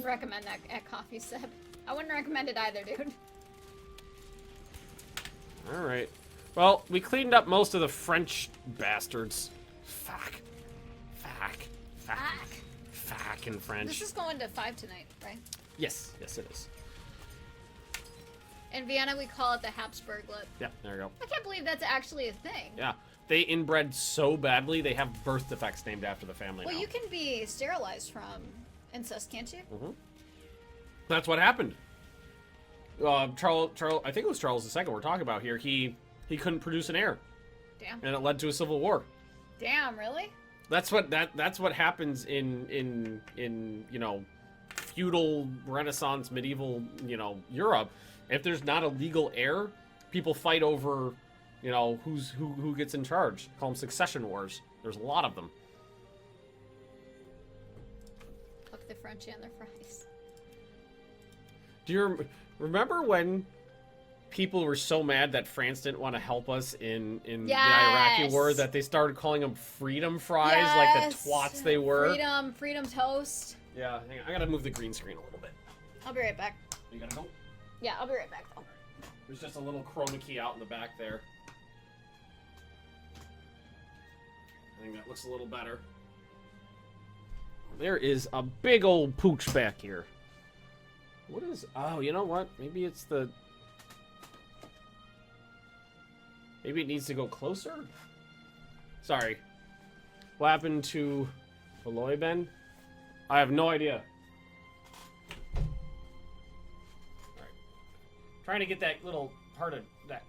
wouldn't recommend that at Coffee Sip. I wouldn't recommend it either, dude. Alright. Well, we cleaned up most of the French bastards. Fuck. Fuck in French. This is going to 5 tonight, right? Yes. Yes, it is. In Vienna, we call it the Habsburglet. Yeah, there you go. I can't believe that's actually a thing. Yeah. They inbred so badly, they have birth defects named after the family now. Well, you can be sterilized from incest, can't you? Mm-hmm. That's what happened. Charles, I think it was Charles II we're talking about here. He couldn't produce an heir. Damn. And it led to a civil war. Damn, really? That's what happens in you know, feudal Renaissance medieval, you know, Europe. If there's not a legal heir, people fight over, you know, who gets in charge. Call them succession wars. There's a lot of them. Fuck the French and their fries. Do you remember when people were so mad that France didn't want to help us in the Iraqi war that they started calling them freedom fries, like the twats they were? Freedom toast. Yeah, hang on. I gotta move the green screen a little bit. I'll be right back. You gotta go? Yeah, I'll be right back though. There's just a little chroma key out in the back there. I think that looks a little better. There is a big old pooch back here. What is... Oh, you know what? Maybe it's the... Maybe it needs to go closer? Sorry. What happened to Aloy Ben? I have no idea. Alright. Trying to get that little part of that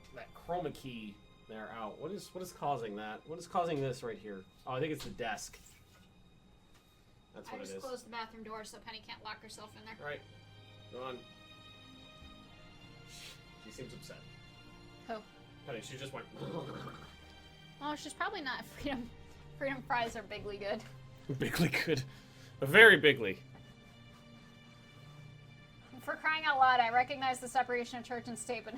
chroma key there out. What is causing that? What is causing this right here? Oh, I think it's the desk. That's what it is. I just closed the bathroom door so Penny can't lock herself in there. Right. Go on. She seems upset. Who? Penny, she just went... Oh, she's probably not. Freedom fries are bigly good. Bigly good. Very bigly. For crying out loud, I recognize the separation of church and state, but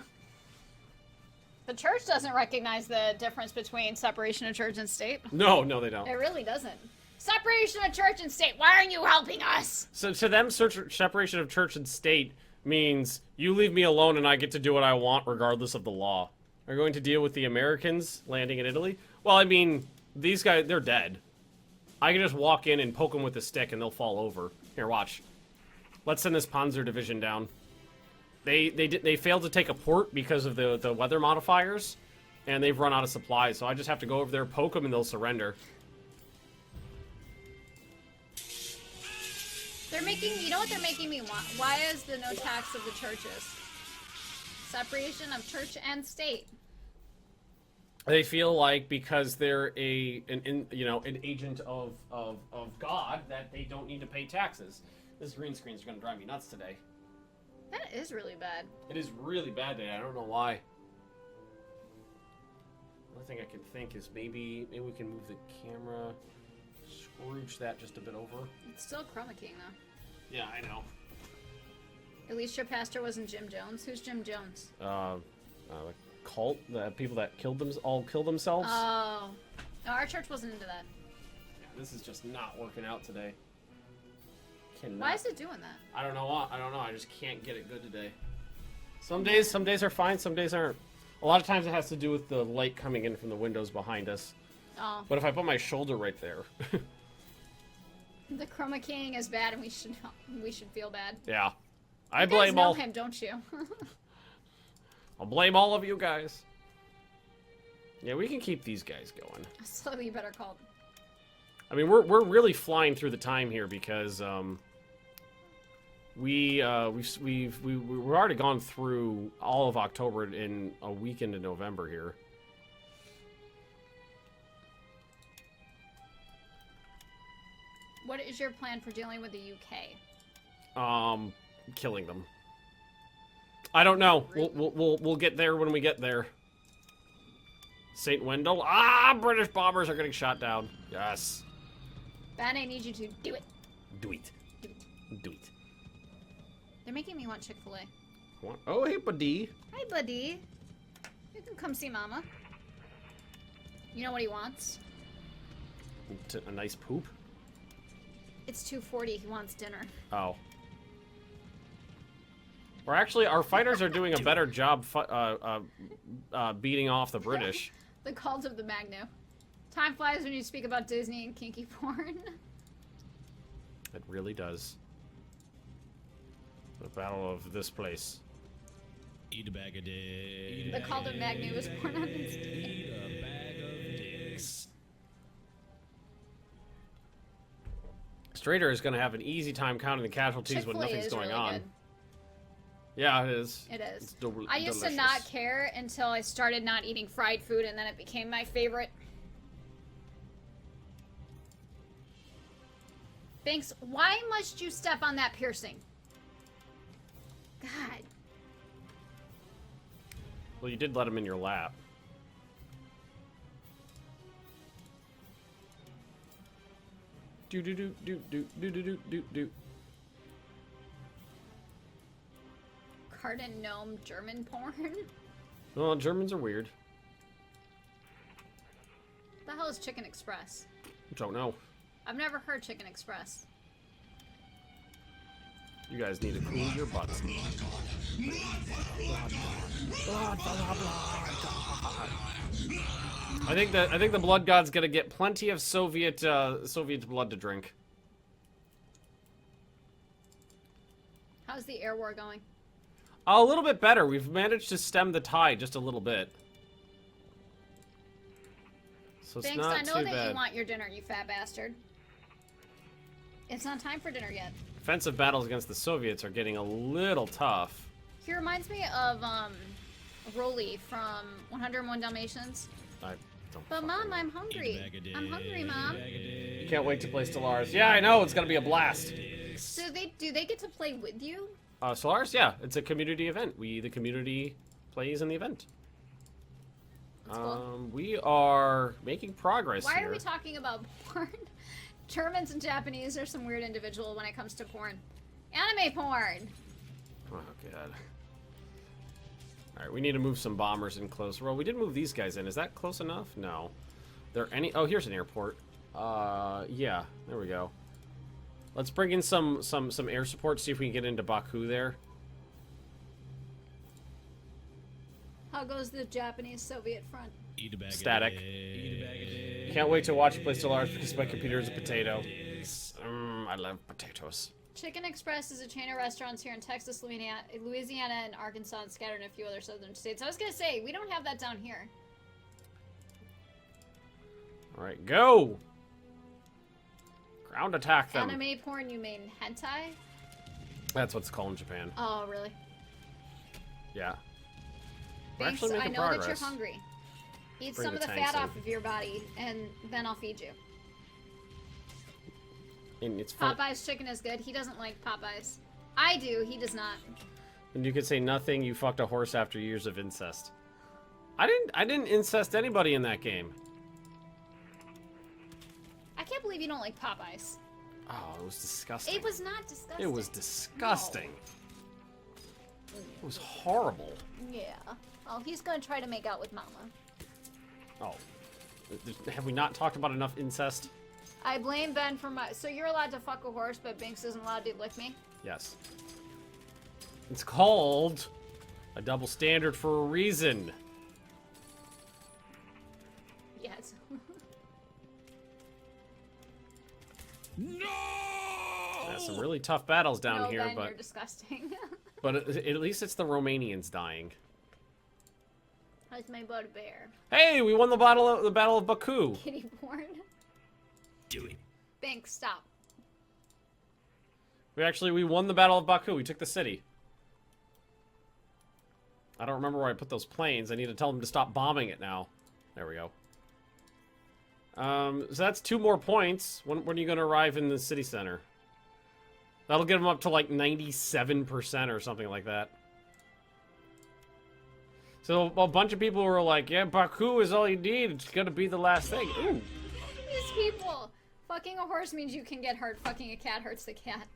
the church doesn't recognize the difference between separation of church and state. No, they don't. It really doesn't. Separation of church and state. Why aren't you helping us? So to them, separation of church and state means you leave me alone and I get to do what I want regardless of the law. Are you going to deal with the Americans landing in Italy? Well, I mean, these guys, they're dead. I can just walk in and poke them with a stick and they'll fall over. Here, watch. Let's send this Panzer division down. They failed to take a port because of the weather modifiers, and they've run out of supplies, so I just have to go over there, poke them, and they'll surrender. They're making, you know what they're making me want? Why is there no tax of the churches? Separation of church and state. They feel like because they're an agent of God that they don't need to pay taxes. This green screen's gonna drive me nuts today. That is really bad. It is really bad today. I don't know why. One thing I can think is maybe we can move the camera, scrooge that just a bit over. It's still chroma keying though. Yeah, I know. At least your pastor wasn't Jim Jones. Who's Jim Jones? The cult, the people that killed themselves. Oh, no, our church wasn't into that. Yeah, this is just not working out today. Why is it doing that? I don't know. I just can't get it good today. Some days are fine. Some days aren't. A lot of times it has to do with the light coming in from the windows behind us. Oh. But if I put my shoulder right there. The chroma keying is bad, and we should feel bad. Yeah, I blame all. You guys know him, don't you? I'll blame all of you guys. Yeah, we can keep these guys going. So you better call them. I mean, we're really flying through the time here because we've already gone through all of October in a weekend in November here. What is your plan for dealing with the UK? Killing them. I don't know. We'll get there when we get there. St. Wendell. Ah, British bombers are getting shot down. Yes. Ben, I need you to do it. Do it. Do it. They're making me want Chick-fil-A. What? Oh, hey, buddy. Hi, buddy. You can come see Mama. You know what he wants? A nice poop? It's 2:40. He wants dinner. Oh. Or actually, our fighters are doing a better job beating off the British. The cult of the Magnu. Time flies when you speak about Disney and kinky porn. It really does. The battle of this place. Eat a bag of dicks. The cult of Magnu was born on this day. Eat a bag of dicks. Strader is going to have an easy time counting the casualties when Chick-fil-A nothing's is going really on. good. Yeah, it is. It is. It's I used to delicious. not care until I started not eating fried food, and then it became my favorite. Banks, why must you step on that piercing? God. Well, you did let him in your lap. Do do do do do do do do do do. Cardin gnome German porn? Well, Germans are weird. What the hell is Chicken Express? Don't know. I've never heard Chicken Express. You guys need to cool your butts. I think the blood god's gonna get plenty of Soviet blood to drink. How's the air war going? A little bit better. We've managed to stem the tide just a little bit. So it's Banks, not I know too that bad. you want your dinner, you fat bastard. It's not time for dinner yet. Offensive battles against the Soviets are getting a little tough. He reminds me of Rolly from 101 Dalmatians. I don't But fucking Mom, know. I'm hungry. I'm hungry, Mom. You can't wait to play Stellaris. Yeah, I know. It's gonna be a blast. So do they get to play with you? Stellaris, yeah, it's a community event. The community plays in the event. That's cool. We are making progress Why here. are we talking about porn? Germans and Japanese are some weird individual when it comes to porn. Anime porn! Oh, God. Alright, we need to move some bombers in close. Well, we did move these guys in. Is that close enough? No. There any... Oh, here's an airport. Yeah. There we go. Let's bring in some air support, see if we can get into Baku there. How goes the Japanese-Soviet front? Eat a bag Static. of dicks. Eat a bag of dicks. Can't wait to watch you play Stellaris because my computer is a potato. I love potatoes. Chicken Express is a chain of restaurants here in Texas, Louisiana, and Arkansas, and scattered in a few other southern states. I was gonna say, we don't have that down here. Alright, go! Ground attack them. Anime porn, you mean hentai? That's what's called in Japan. Oh, really? Yeah. We're Thanks, actually I making know that progress. you're hungry. Eat Bring some of the the tanks fat in. off of your body, and then I'll feed you. And it's fun. Popeye's chicken is good. He doesn't like Popeye's. I do. He does not. And you could say nothing. You fucked a horse after years of incest. I didn't incest anybody in that game. I can't believe you don't like Popeye's. Oh, it was disgusting. It was not disgusting. It was disgusting. It was horrible. Yeah. Oh, he's gonna try to make out with Mama. Oh, have we not talked about enough incest? I blame Ben for my. So you're allowed to fuck a horse, but Binks isn't allowed to lick me? Yes. It's called a double standard for a reason. Yes. No! Yeah, some really tough battles down no, here, Ben, but you're disgusting. at least it's the Romanians dying. That's my bugbear. Hey, we won the battle of Baku. Kitty porn. Do it. Binks, stop. We won the battle of Baku. We took the city. I don't remember where I put those planes. I need to tell them to stop bombing it now. There we go. So that's 2 more points. When are you going to arrive in the city center? That'll get them up to like 97% or something like that. So a bunch of people were like, yeah, Baku is all you need. It's going to be the last thing. Ooh. These people. Fucking a horse means you can get hurt. Fucking a cat hurts the cat.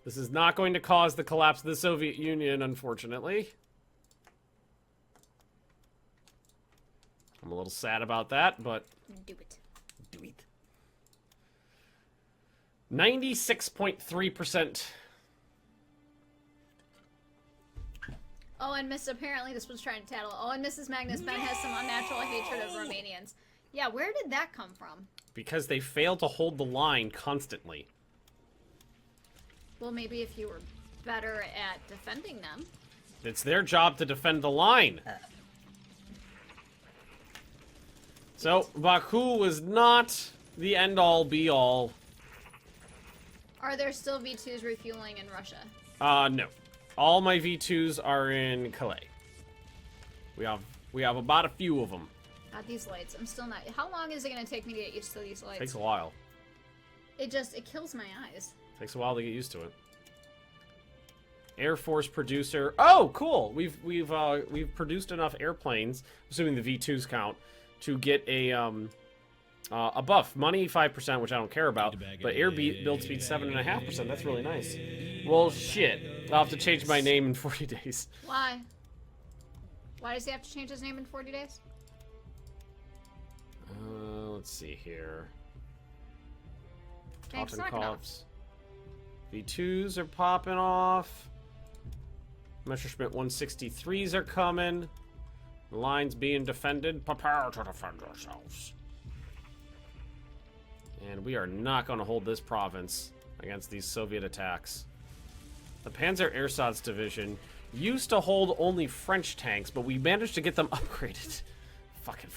This is not going to cause the collapse of the Soviet Union, unfortunately. I'm a little sad about that, but Do it. do it. 96.3%. Oh, and apparently this was trying to tattle. Oh, and Mrs. Magnus, Ben has some unnatural hatred of Romanians. Yeah, where did that come from? Because they fail to hold the line constantly. Well, maybe if you were better at defending them. It's their job to defend the line. So, Baku was not the end-all, be-all. Are there still V2s refueling in Russia? No. All my V2s are in Calais. We have about a few of them. God, these lights. I'm still not... How long is it going to take me to get used to these lights? Takes a while. It kills my eyes. Takes a while to get used to it. Air Force producer. Oh, cool. We've produced enough airplanes, assuming the V2s count, to get a buff. Money 5%, which I don't care about, but air build speed 7.5%. That's really nice. Well, shit. I'll have to change my name in 40 days. Why? Why does he have to change his name in 40 days? Let's see here. Thanks, Totten knock it off. Cops. V2s are popping off. Messerschmitt 163s are coming. The line's being defended. Prepare to defend yourselves. And we are not going to hold this province against these Soviet attacks. The Panzer Ersatz Division used to hold only French tanks, but we managed to get them upgraded. Fucking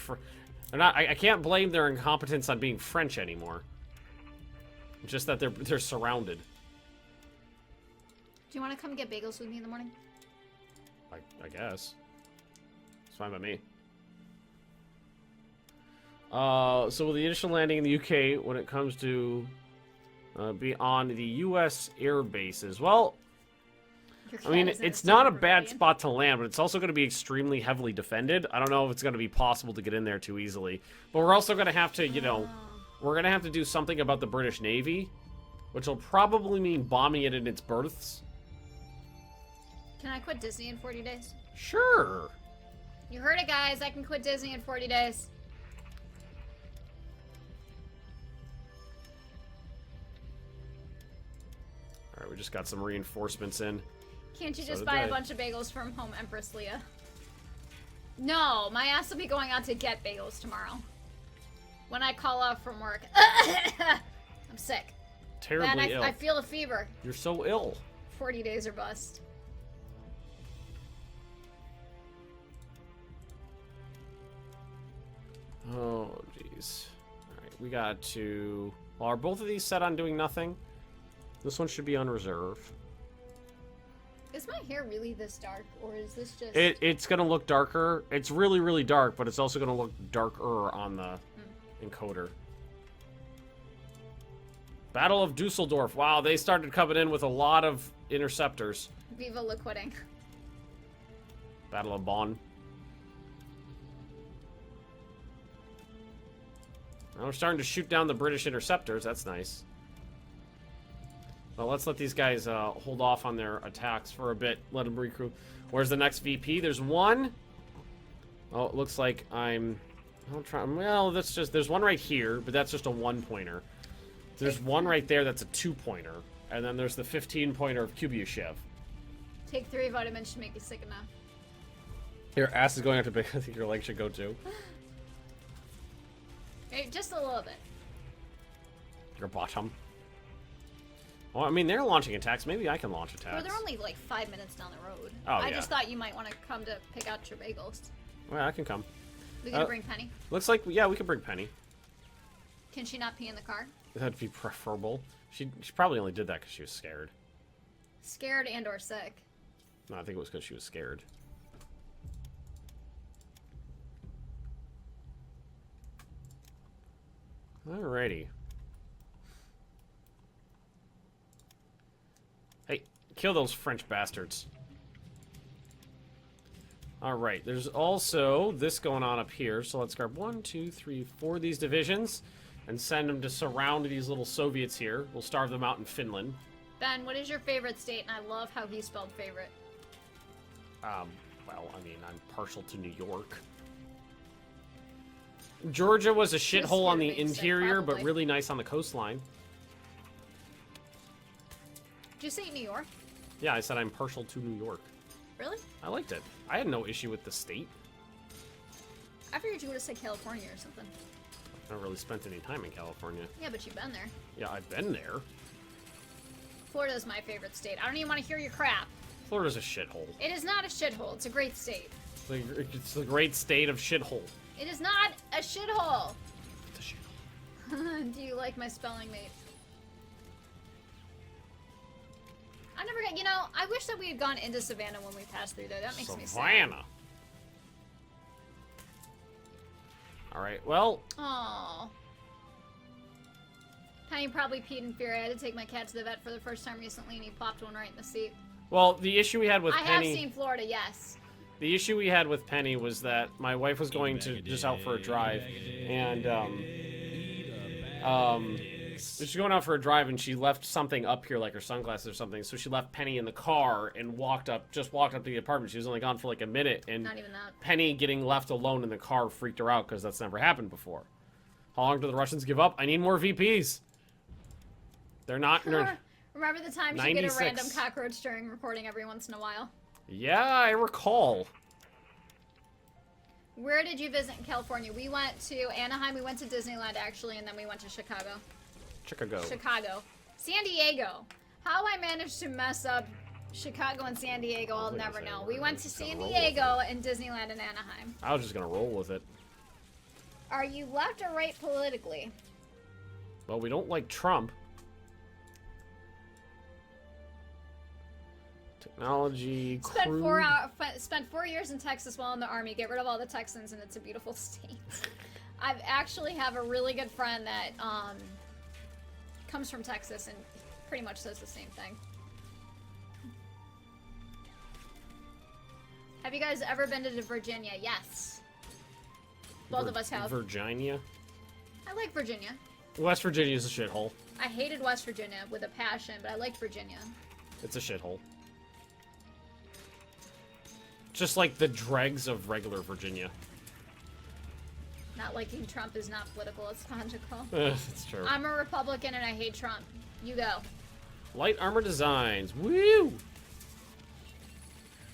they're not. I can't blame their incompetence on being French anymore. Just that they're surrounded. Do you want to come get bagels with me in the morning? I guess. It's fine by me. So the initial landing in the UK when it comes to be on the US air bases. Well, I mean, it's not a bad spot to land, but it's also going to be extremely heavily defended. I don't know if it's going to be possible to get in there too easily. But we're also going to have to, you know, we're going to have to do something about the British Navy, which will probably mean bombing it in its berths. Can I quit Disney in 40 days? Sure. You heard it, guys. I can quit Disney in 40 days. Alright, we just got some reinforcements in. Can't you So just did buy they. a bunch of bagels from Home Empress Leah? No, my ass will be going out to get bagels tomorrow. When I call off from work. I'm sick. Terribly Man, ill. I feel a fever. You're so ill. 40 days or bust. Oh, jeez. Alright, we got to... Well, are both of these set on doing nothing? This one should be on reserve. Is my hair really this dark, or is this just... It's going to look darker. It's really, really dark, but it's also going to look darker on the encoder. Battle of Dusseldorf. Wow, they started coming in with a lot of interceptors. Viva la quitting. Battle of Bonn. Now we're starting to shoot down the British interceptors. That's nice. Well, let's let these guys hold off on their attacks for a bit. Let them recruit. Where's the next VP? There's one. Oh, it looks like I'm trying. Well, that's just... There's one right here, but that's just a 1-pointer. There's one right there that's a 2-pointer. And then there's the 15-pointer of Kubyushev. Take 3 vitamins should make you sick enough. Your ass is going up to big. I think your leg should go too. Hey, just a little bit. Your bottom. Well, I mean, they're launching attacks. Maybe I can launch attacks. Well, they're only like 5 minutes down the road. Oh, I yeah. just thought you might want to come to pick out your bagels. Well, I can come. We gonna bring Penny? Looks like, yeah, we can bring Penny. Can she not pee in the car? That'd be preferable. She probably only did that because she was scared. Scared and or sick. No, I think it was because she was scared. Alrighty. Hey, kill those French bastards. Alright, there's also this going on up here, so let's grab 1, 2, 3, 4 of these divisions and send them to surround these little Soviets here. We'll starve them out in Finland. Ben, what is your favorite state? And I love how he spelled favorite. Well, I mean, I'm partial to New York. Georgia was a shithole on the scared of being sick, interior, but probably. really nice on the coastline. Did you say New York? Yeah, I said I'm partial to New York. Really? I liked it. I had no issue with the state. I figured you would have said California or something. I haven't really spent any time in California. Yeah, but you've been there. Yeah, I've been there. Florida's my favorite state. I don't even want to hear your crap. Florida's a shithole. It is not a shithole. It's a great state. It's the great state of shithole. It is not a shithole. It's a shithole. Do you like my spelling, mate? I never got, you know, I wish that we had gone into Savannah when we passed through there. That makes me sad. Savannah. Alright, well. Aww. Penny probably peed in fear. I had to take my cat to the vet for the first time recently, and he popped one right in the seat. Well, the issue we had with I Penny... have seen Florida, yes. The issue we had with Penny was that my wife was going to just out for a drive, and she's going out for a drive, and she left something up here, like her sunglasses or something. So she left Penny in the car and walked up to the apartment. She was only gone for like a minute, and Not even that. Penny getting left alone in the car freaked her out because that's never happened before. How long do the Russians give up? I need more VPs. They're not. Remember the time you get a 96. random cockroach during recording every once in a while? Yeah, I recall. Where did you visit in California? We went to Anaheim, we went to Disneyland actually, and then we went to Chicago. Chicago. San Diego. How I managed to mess up Chicago and San Diego, I'll never know. We went to San Diego and Disneyland and Anaheim. I was just gonna roll with it. Are you left or right politically? Well, we don't like Trump. Technology, Spent 4 years in Texas while in the Army. Get rid of all the Texans and it's a beautiful state. I actually have a really good friend that comes from Texas and pretty much says the same thing. Have you guys ever been to Virginia? Yes. Both of us have. Virginia? I like Virginia. West Virginia is a shithole. I hated West Virginia with a passion, but I liked Virginia. It's a shithole. Just like the dregs of regular Virginia. Not liking Trump is not political, it's logical. That's true. I'm a Republican and I hate Trump. You go. Light armor designs. Woo!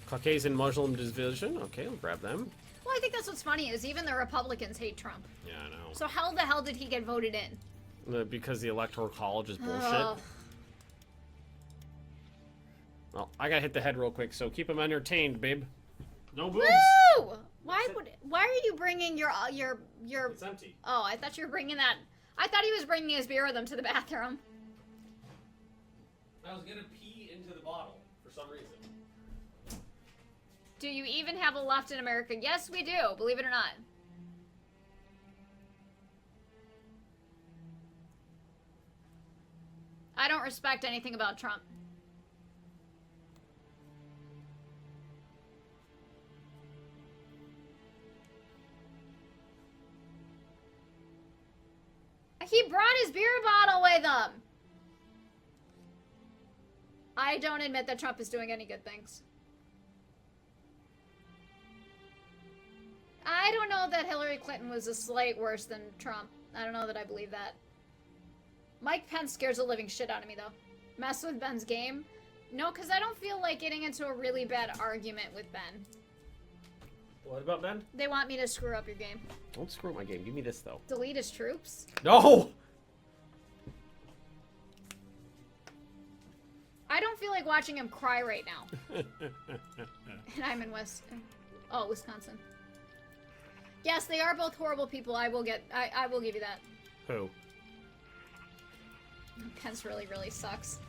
Caucasian Muslim division. Okay, I'll grab them. Well, I think that's what's funny is even the Republicans hate Trump. Yeah, I know. So how the hell did he get voted in? Because the Electoral College is bullshit. Ugh. Well, I gotta hit the head real quick, so keep him entertained, babe. No boobs. Woo! Why are you bringing your It's empty. Oh, I thought you were bringing that. I thought he was bringing his beer with him to the bathroom. I was gonna pee into the bottle for some reason. Do you even have a left in America? Yes, we do. Believe it or not. I don't respect anything about Trump. He brought his beer bottle with him. I don't admit that Trump is doing any good things. I don't know that Hillary Clinton was a slight worse than Trump. I don't know that I believe that. Mike Pence scares the living shit out of me, though. Mess with Ben's game? No, because I don't feel like getting into a really bad argument with Ben. What about Ben? They want me to screw up your game. Don't screw up my game. Give me this, though. Delete his troops? No! I don't feel like watching him cry right now. And I'm in Wisconsin. Yes, they are both horrible people. I will give you that. Who? Pence really, really sucks.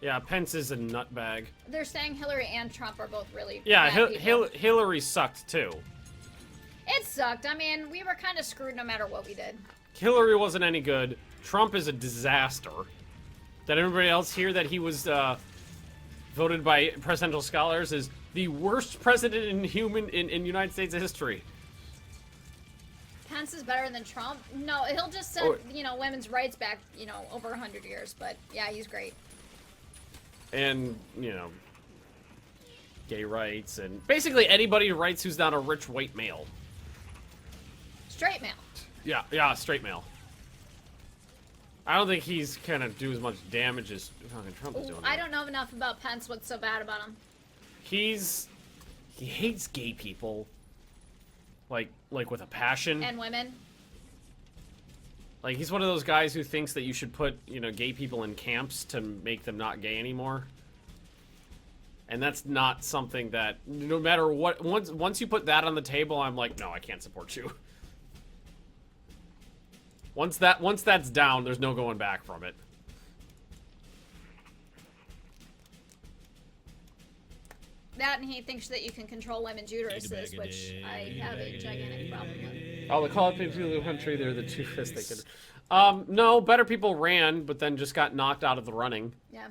Yeah, Pence is a nutbag. They're saying Hillary and Trump are both really Yeah, bad people. Hillary sucked, too. It sucked. I mean, we were kind of screwed no matter what we did. Hillary wasn't any good. Trump is a disaster. Did everybody else hear that he was voted by presidential scholars as the worst president in United States history? Pence is better than Trump? No, he'll just send, women's rights back, over 100 years. But, yeah, he's great. And, gay rights and basically anybody who writes who's not a rich white male. Straight male. Yeah, straight male. I don't think he's gonna do as much damage as fucking Trump is doing. I don't know enough about Pence. What's so bad about him? He hates gay people. Like with a passion. And women. Like, he's one of those guys who thinks that you should put, you know, gay people in camps to make them not gay anymore. And that's not something that, no matter what, once you put that on the table, I'm like, no, I can't support you. Once that's down, there's no going back from it. That, and he thinks that you can control women's uteruses, which I have a gigantic problem with. Oh, they call it people in the country, they're the two-fist they could... no, better people ran, but then just got knocked out of the running. Yeah.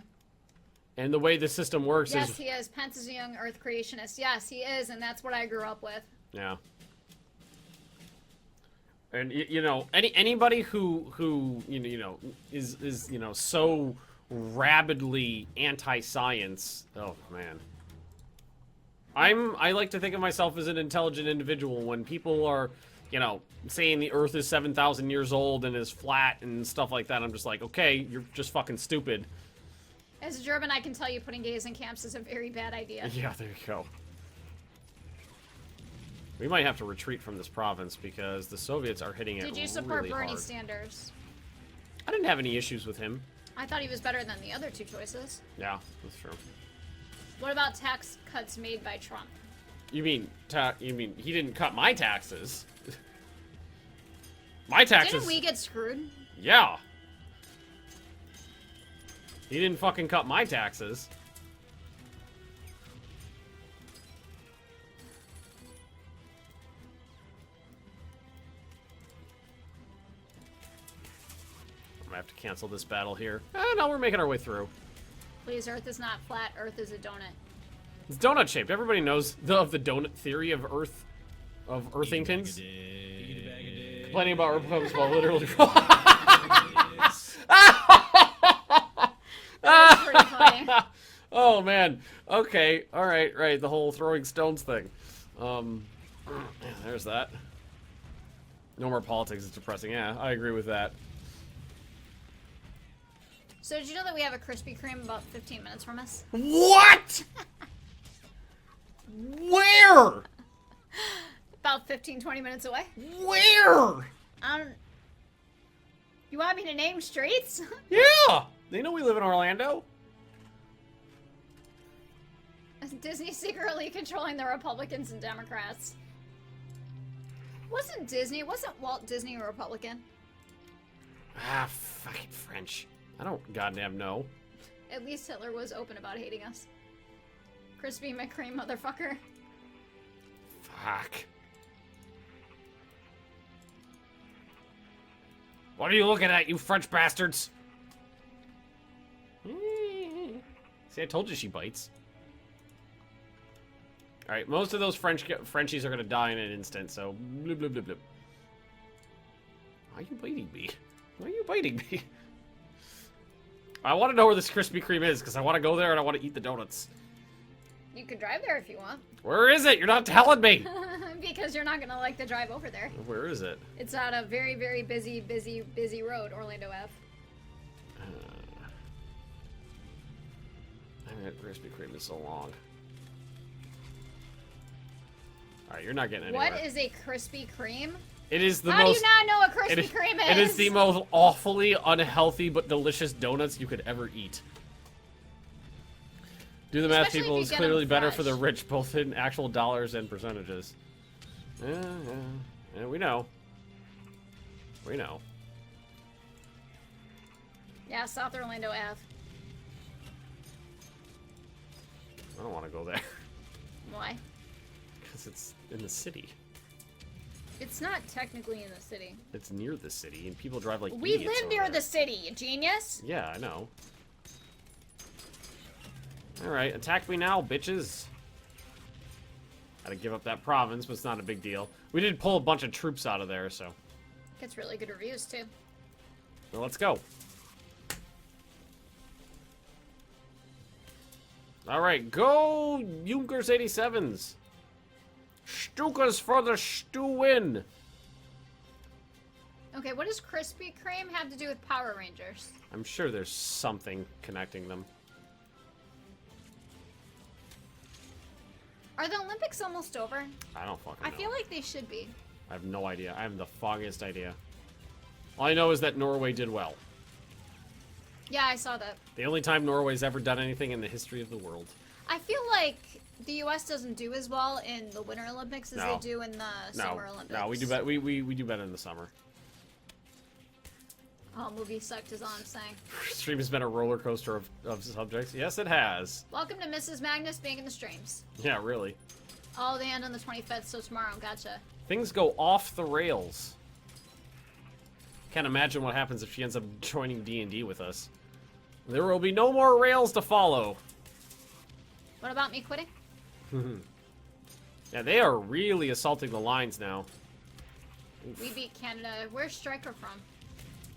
And the way the system works is... Yes, he is. Pence is a young Earth creationist. Yes, he is, and that's what I grew up with. Yeah. And you know, anybody who you know is you know so rabidly anti-science. Oh man. I like to think of myself as an intelligent individual. When people are, you know, saying the Earth is 7,000 years old and is flat and stuff like that, I'm just like, okay, you're just fucking stupid. As a German, I can tell you putting gays in camps is a very bad idea. Yeah, there you go. We might have to retreat from this province because the Soviets are hitting it really hard. Did you support Bernie Sanders? I didn't have any issues with him. I thought he was better than the other two choices. Yeah, that's true. What about tax cuts made by Trump? You mean he didn't cut my taxes? My taxes. Didn't we get screwed? Yeah. He didn't fucking cut my taxes. I'm gonna have to cancel this battle here. No, we're making our way through. Please, Earth is not flat. Earth is a donut. It's donut shaped. Everybody knows of the donut theory of Earth, of Earthingtons. Complaining about Republicans while literally. That's pretty funny. Oh man. Okay. All right. Right. The whole throwing stones thing. Yeah, there's that. No more politics is depressing. Yeah, I agree with that. So did you know that we have a Krispy Kreme about 15 minutes from us? What? Where? About 15, 20 minutes away. Where? You want me to name streets? Yeah. They know we live in Orlando. Disney secretly controlling the Republicans and Democrats. Wasn't Walt Disney a Republican? Ah, fucking French. I don't goddamn know. At least Hitler was open about hating us. Krispy McCream, motherfucker. Fuck. What are you looking at, you French bastards? See, I told you she bites. Alright, most of those Frenchies are gonna die in an instant, so blub blub blub blub. Why are you biting me? Why are you biting me? I want to know where this Krispy Kreme is, because I want to go there and I want to eat the donuts. You could drive there if you want. Where is it? You're not telling me. Because you're not gonna like the drive over there. Where is it? It's on a very, very busy road, Orlando Ave. That Krispy Kreme is so long. Alright, you're not getting anywhere. What is a Krispy Kreme? It is the How most... do you not know what Krispy Kreme is? It is the most awfully unhealthy but delicious donuts you could ever eat. Do the math, Especially people. if you It's get clearly them better fresh. for the rich, both in actual dollars and percentages. Yeah, we know. We know. Yeah, South Orlando Ave. I don't want to go there. Why? Because it's in the city. It's not technically in the city. It's near the city, and people drive like We idiots live over near there. the city, you genius. Yeah, I know. Alright, attack me now, bitches. Had to give up that province, but it's not a big deal. We did pull a bunch of troops out of there, so... Gets really good reviews, too. Well, let's go. Alright, go Junkers 87s. Stukas for the Stu win. Okay, what does Krispy Kreme have to do with Power Rangers? I'm sure there's something connecting them. Are the Olympics almost over? I don't fucking know. I feel like they should be. I have no idea. I have the foggiest idea. All I know is that Norway did well. Yeah, I saw that. The only time Norway's ever done anything in the history of the world. I feel like the U.S. doesn't do as well in the Winter Olympics as they do in the Summer Olympics. No, we do better. We do better in the summer. Oh, movie sucked is all I'm saying. Stream has been a roller coaster of subjects. Yes, it has. Welcome to Mrs. Magnus being in the streams. Yeah, really. Oh, they end on the 25th, so tomorrow. Gotcha. Things go off the rails. Can't imagine what happens if she ends up joining D&D with us. There will be no more rails to follow. What about me quitting? Yeah, they are really assaulting the lines now. Oof. We beat Canada. Where's Stryker from?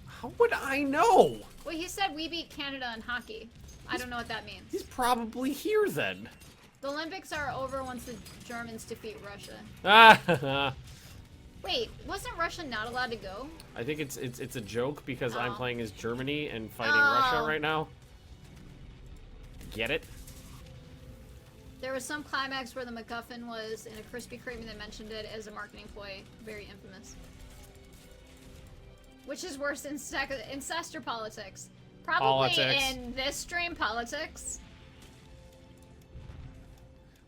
How would I know? Well, he said we beat Canada in hockey. I don't know what that means. He's probably here then. The Olympics are over once the Germans defeat Russia. Ah, Wait, wasn't Russia not allowed to go? I think it's a joke because I'm Oh. playing as Germany and fighting Russia right now. Get it? There was some climax where the MacGuffin was in a Krispy Kreme and they mentioned it as a marketing ploy. Very infamous. Which is worse than incest or politics? Probably Politics. in this stream, politics.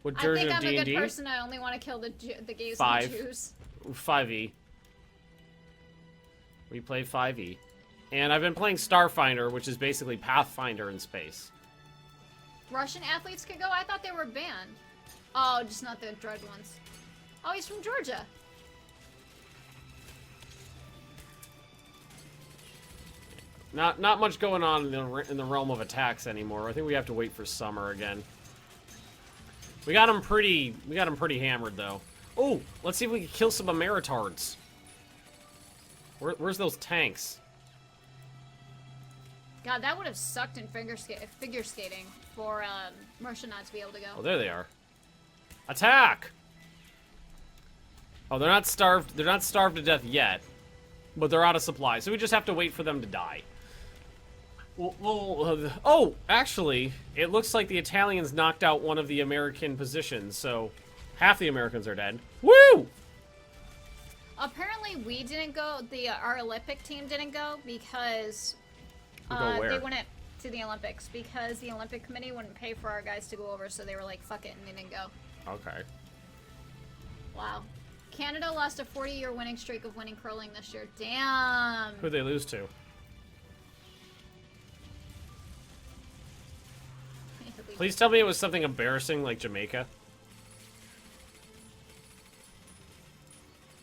What I version think of I'm a D&D? good person. I only want to kill the gays Five. and the Jews. 5e. We play 5e. And I've been playing Starfinder, which is basically Pathfinder in space. Russian athletes could go? I thought they were banned. Oh, just not the drugged ones. Oh, he's from Georgia. Not much going on in the realm of attacks anymore. I think we have to wait for summer again. We got him pretty hammered though. Oh, let's see if we can kill some Ameritards. Where's those tanks? God, that would have sucked in figure skating for Russia not to be able to go. Oh, there they are. Attack! Oh, they're not starved. They're not starved to death yet, but they're out of supply, so we just have to wait for them to die. Oh, actually, it looks like the Italians knocked out one of the American positions, so half the Americans are dead. Woo! Apparently, we didn't go. Our Olympic team didn't go because Go where? they wouldn't to the Olympics because the Olympic Committee wouldn't pay for our guys to go over, so they were like, "Fuck it," and they didn't go. Okay. Wow. Canada lost a 40-year winning streak of winning curling this year. Damn. Who'd they lose to? Please tell me it was something embarrassing like Jamaica.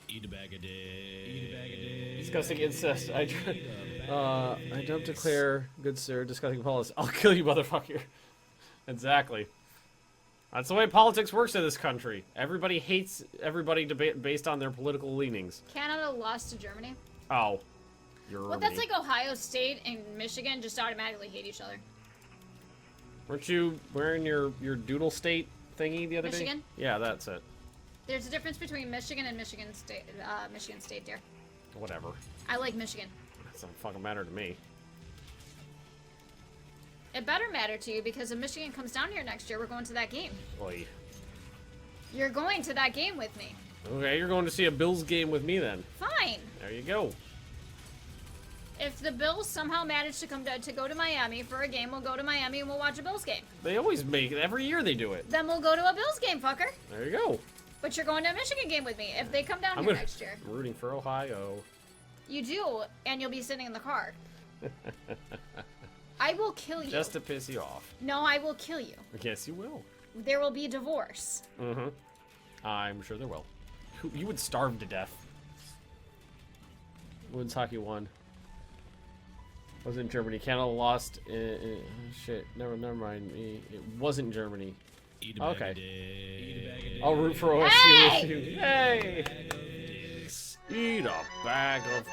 Eat a bag of dicks. Eat a bag of dicks. Discussing incest. I don't declare, good sir, discussing politics. I'll kill you, motherfucker. Exactly. That's the way politics works in this country. Everybody hates everybody based on their political leanings. Canada lost to Germany. Oh. Germany. Well, that's like Ohio State and Michigan just automatically hate each other. Weren't you wearing your Doodle State thingy the other day? Michigan? Yeah, that's it. There's a difference between Michigan and Michigan State, dear. Whatever. I like Michigan. That doesn't fucking matter to me. It better matter to you because if Michigan comes down here next year, we're going to that game. Oy. You're going to that game with me. Okay, you're going to see a Bills game with me then. Fine. There you go. If the Bills somehow manage to go to Miami for a game, we'll go to Miami and we'll watch a Bills game. They always make it. Every year they do it. Then we'll go to a Bills game, fucker. There you go. But you're going to a Michigan game with me if they come down here next year. I'm rooting for Ohio. You do, and you'll be sitting in the car. I will kill you. Just to piss you off. No, I will kill you. Yes, you will. There will be a divorce. Mm-hmm. I'm sure there will. You would starve to death. Women's hockey won. Wasn't Germany. Canada lost. Shit. Never mind. It wasn't Germany. Eat a bag Okay. of dicks. Eat a bag of dicks. I'll root for OSU Hey! with you. Hey! Eat a bag of